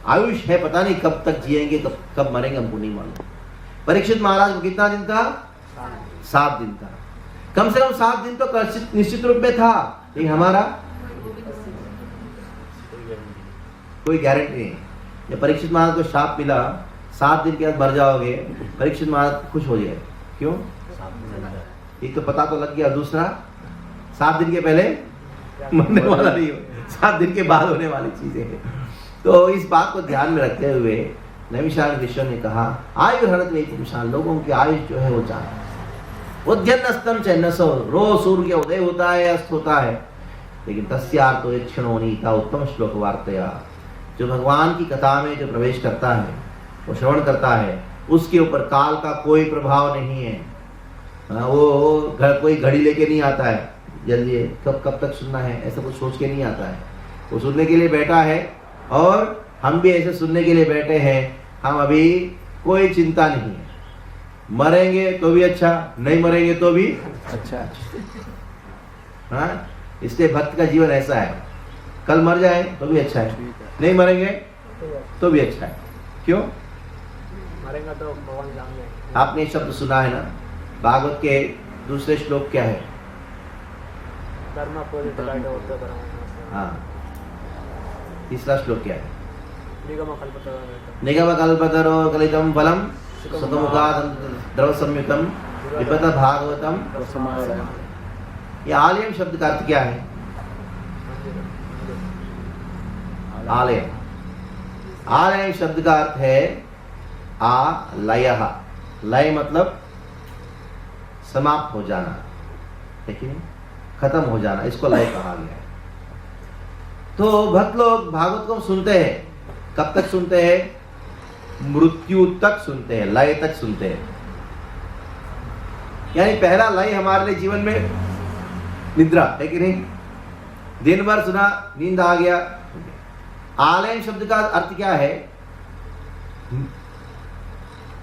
आयुष है, पता नहीं कब तक जिएंगे, कब मरेंगे, हमको नहीं मालूम। परीक्षित महाराज को कितना दिन था? 7 दिन था। कम से कम 7 दिन तो निश्चित रूप में था, लेकिन हमारा कोई गारंटी नहीं। जब परीक्षित महाराज को शाप मिला 7 दिन के बाद मर जाओगे, परीक्षित महाराज खुश हो गए। क्यों? एक तो पता तो लग गया, दूसरा 7 दिन के पहले मरने वाला नहीं हो, 7 दिन के बाद होने वाली चीजें हैं। तो इस बात को ध्यान में रखते हुए नैमिषारण्य ऋषियों ने कहा आयुर्हरत वै पुंसां, लोगों की आयुष जो है वो जाए। उद्यन्नस्तं चैन्नसो, रोज सूर्य उदय होता है, अस्त होता है, लेकिन तस्यार्तो एक क्षणोनीता उत्तम श्लोक वार्तया। जो भगवान की कथा में जो प्रवेश करता है, वो श्रवण करता है, उसके ऊपर काल का कोई प्रभाव नहीं है। वो कोई घड़ी लेके नहीं आता है, जल्दी कब तक सुनना है, ऐसा कुछ सोच के नहीं आता है। वो सुनने के लिए बैठा है और हम भी ऐसे सुनने के लिए बैठे हैं। हम अभी कोई चिंता नहीं है, मरेंगे तो भी अच्छा, नहीं मरेंगे तो भी अच्छा। इसलिए भक्त का जीवन ऐसा है, कल मर जाए तो भी अच्छा है, नहीं मरेंगे तो भी अच्छा है। क्यों? मरेंगे तो भगवान जाएंगे। आपने शब्द सुना है ना, भागवत के दूसरे श्लोक क्या है? हाँ, तीसरा श्लोक क्या है? निगम कल्पतरो कलितम फलम सुखमुखाद द्रव संयुतम विपत भागवतम। ये आलयम शब्द का अर्थ क्या है? आलयम, आलयम शब्द का अर्थ है आलयः। लय मतलब समाप्त हो जाना, लेकिन खत्म हो जाना, इसको लय कहा गया है। तो भक्त लोग भागवत को सुनते हैं, कब तक सुनते हैं? मृत्यु तक सुनते हैं, लय तक सुनते हैं। यानी पहला लय हमारे लिए जीवन में निद्रा है कि नहीं? दिन भर सुना, नींद आ गया। आलयन शब्द का अर्थ क्या है?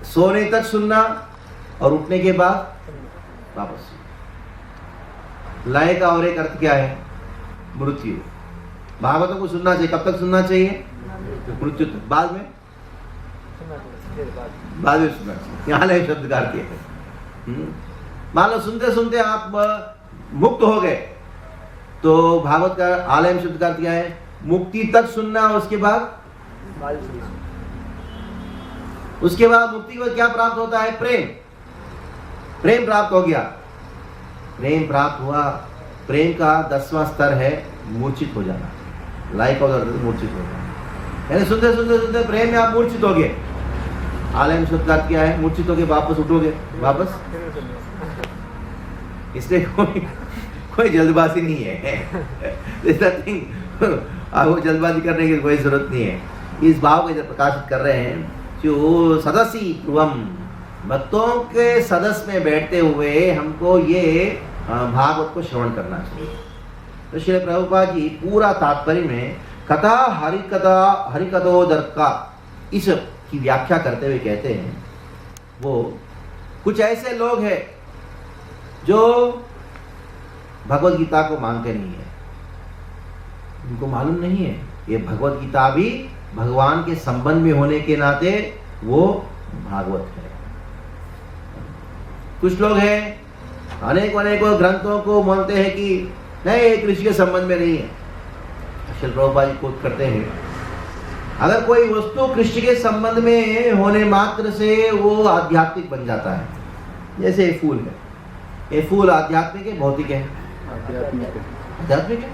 सोने तक सुनना और उठने के बाद वापस। लय का और एक अर्थ क्या है? मृत्यु। भागवतों को सुनना चाहिए, कब तक सुनना चाहिए? मृत्यु तक। बाद में सुनना चाहिए। यहाँ लय शब्द का अर्थ है। मान लो सुनते सुनते आप मुक्त हो गए, तो भागवत का आलयम शब्द का अर्थ क्या है? मुक्ति तक सुनना, उसके बाद मुक्ति को क्या प्राप्त होता है? प्रेम। प्रेम प्राप्त हो गया, प्रेम प्राप्त हुआ। प्रेम का 10वां स्तर है मूर्छित हो जाना। लाइफ का मूर्छित हो जाना, यानी सुनते सुनते सुनते प्रेम में आप मूर्छित हो गए। आलयम शब्द का क्या है? मूर्छित हो गए, वापस उठोगे, वापस। इसलिए कोई जल्दबाजी नहीं है। आपको जल्दबाजी करने की कोई जरूरत नहीं है। इस भाव को प्रकाशित कर रहे हैं जो सदसी पूर्वम, भक्तों के सदस्य में बैठते हुए हमको ये भागवत को श्रवण करना चाहिए। तो श्री प्रभुपाद जी पूरा तात्पर्य में कथा हरिकथोदर्का इस की व्याख्या करते हुए कहते हैं वो कुछ ऐसे लोग हैं जो भगवत गीता को मानते नहीं है, उनको मालूम नहीं है ये भगवत गीता भी भगवान के संबंध में होने के नाते वो भागवत है। कुछ लोग हैं अनेकों ग्रंथों को मानते हैं कि नहीं ये कृष्ण के संबंध में नहीं है। श्रील प्रभुपाद जी कोट करते हैं अगर कोई वस्तु कृष्ण के संबंध में होने मात्र से वो आध्यात्मिक बन जाता है। जैसे ये फूल है, ये फूल आध्यात्मिक है भौतिक है? आध्यात्मिक है। आध्यात्मिक है।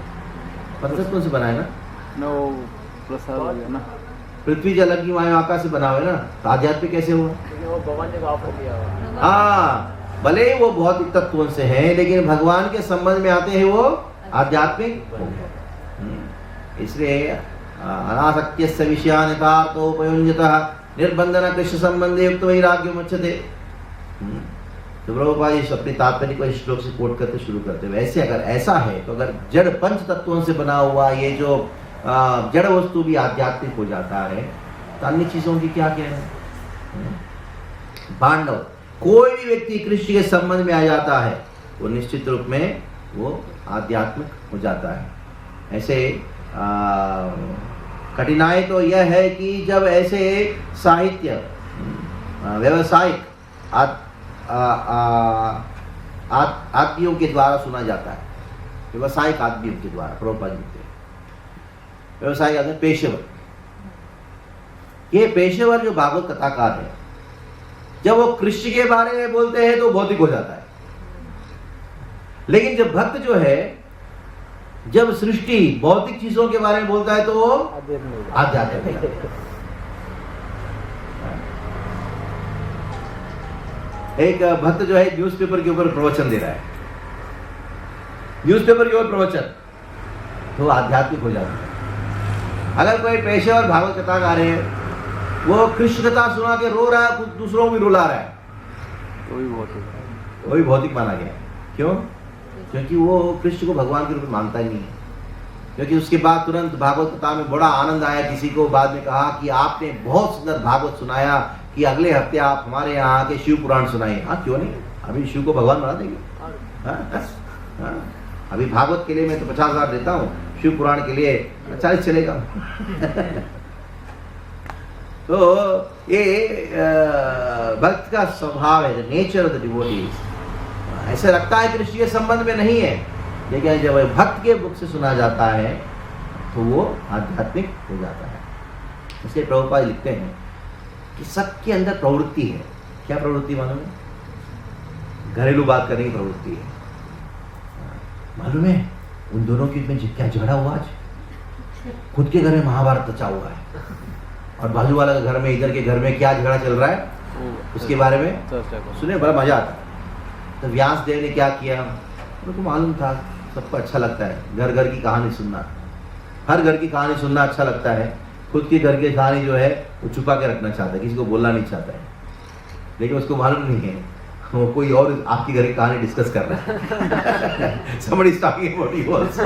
पंचतत्वों से बना है ना, न वो प्रसाद हो गया ना, पृथ्वी जल अग्नि वायु आकाश से बना हुआ है ना, तो आध्यात्मिक कैसे हुआ? क्योंकि वो भगवान ने ऑफर किया हुआ। हाँ, भले ही वो भौतिक तत्वों से है लेकिन भगवान के संबंध में आते हैं वो आध्यात्मिक हो गए। इसलिए अनासक्त्यस्य विषयानितार्थोपयुञ्जतः निर्बंधन कृष्ण संबंधे युक्त वैराग्य मुच्यते। तो प्रभुपाद जी अपनी तात्पर्य को इस श्लोक से कोट करते शुरू करते हैं। वैसे अगर ऐसा है तो अगर जड़ पंच तत्वों से बना हुआ ये जो जड़ वस्तु भी आध्यात्मिक हो जाता है तो अन्य चीजों की क्या कहना? पांडव कोई भी व्यक्ति कृष्ण के संबंध में आ जाता है वो निश्चित रूप में वो आध्यात्मिक हो जाता है। ऐसे कठिनाई तो यह है कि जब ऐसे साहित्य व्यवसायिक आदमियों के द्वारा सुना जाता है, व्यवसायिक आदमियों के द्वारा, प्रभुपाद जी के व्यवसायिक आदमी पेशेवर, ये पेशेवर जो भागवत कथाकार है जब वो कृष्ण के बारे में बोलते हैं तो भौतिक हो जाता है। लेकिन जब भक्त जो है जब सृष्टि भौतिक चीजों के बारे में बोलता है तो वो आध्यात्मिक हो जाता है। एक भक्त जो है न्यूज़पेपर के ऊपर प्रवचन दे रहा है, न्यूज़पेपर के ऊपर प्रवचन, तो आध्यात्मिक हो जाता है। अगर कोई पेशेवर भागवत कथाकार है वो कृष्ण कथा सुना के रो रहा है, कुछ दूसरों को भी रुला रहा है, तो भी भौतिक, वो भी भौतिक माना गया। क्यों? क्योंकि वो कृष्ण को भगवान के रूप में मानता ही नहीं है। क्योंकि उसके बाद तुरंत भागवत कथा में बड़ा आनंद आया, किसी को बाद में कहा कि आपने बहुत सुंदर भागवत सुनाया कि अगले हफ्ते आप हमारे यहाँ के शिव पुराण सुनाइए। हाँ क्यों नहीं, अभी शिव को भगवान बना देंगे। अभी भागवत के लिए मैं तो 50,000 देता हूँ, शिव पुराण के लिए 40 चलेगा। तो ये भक्त का स्वभाव है, नेचर ऑफ द डिवोटीज। ऐसे लगता है कृष्ण के संबंध में नहीं है, लेकिन जब भक्त के मुख से सुना जाता है तो वो आध्यात्मिक हो जाता है। इसलिए प्रभुपाद लिखते हैं कि सबके अंदर प्रवृत्ति है। क्या प्रवृत्ति मालूम है? घरेलू बात करने की प्रवृत्ति है। मालूम है उन दोनों के बीच में क्या झगड़ा हुआ आज? खुद के घर में महाभारत रचा हुआ है और बाजू वाला के घर में, इधर के घर में क्या झगड़ा चल रहा है उसके बारे में सुने, बड़ा मजा आता है। तो व्यास देव ने क्या किया, उनको मालूम था सबको अच्छा लगता है घर घर की कहानी सुनना, हर घर की कहानी सुनना अच्छा लगता है। खुद की घर की कहानी जो है वो छुपा के रखना चाहता है, किसी को बोलना नहीं चाहता है। लेकिन उसको मालूम नहीं है वो कोई और आपकी घर की कहानी डिस्कस कर रहा है। Somebody is talking about you also।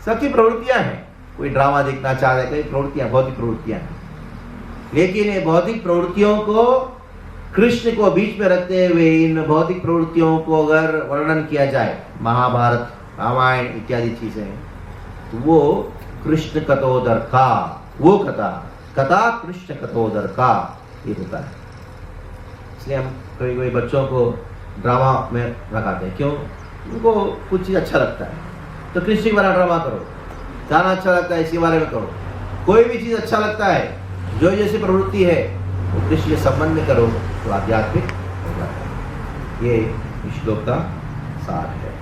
सबकी प्रवृत्तियां हैं, कोई ड्रामा देखना चाह रहा है, कई प्रवृत्तियां, भौतिक प्रवृत्तियां हैं। लेकिन ये भौतिक प्रवृत्तियों को कृष्ण को बीच में रखते हुए इन भौतिक प्रवृत्तियों को अगर वर्णन किया जाए, महाभारत रामायण इत्यादि चीजें, तो वो कृष्ण कथोदर का, वो कथा कृष्ण कथोदर का ये होता है। इसलिए हम कभी कभी बच्चों को ड्रामा में रखाते हैं। क्यों? उनको कुछ चीज़ अच्छा लगता है तो कृष्ण के बारे में ड्रामा करो, गाना अच्छा लगता है इसके बारे में करो, कोई भी चीज़ अच्छा लगता है, जो जैसी प्रवृत्ति है वो कृष्ण के संबंध में करो तो आध्यात्मिक हो जाता है। ये श्लोक का सार है।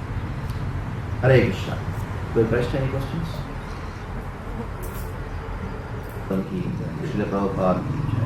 हरे कृष्णा। कोई प्रश्न, एनी क्वेश्चंस? श्रील प्रभुपाद की जय।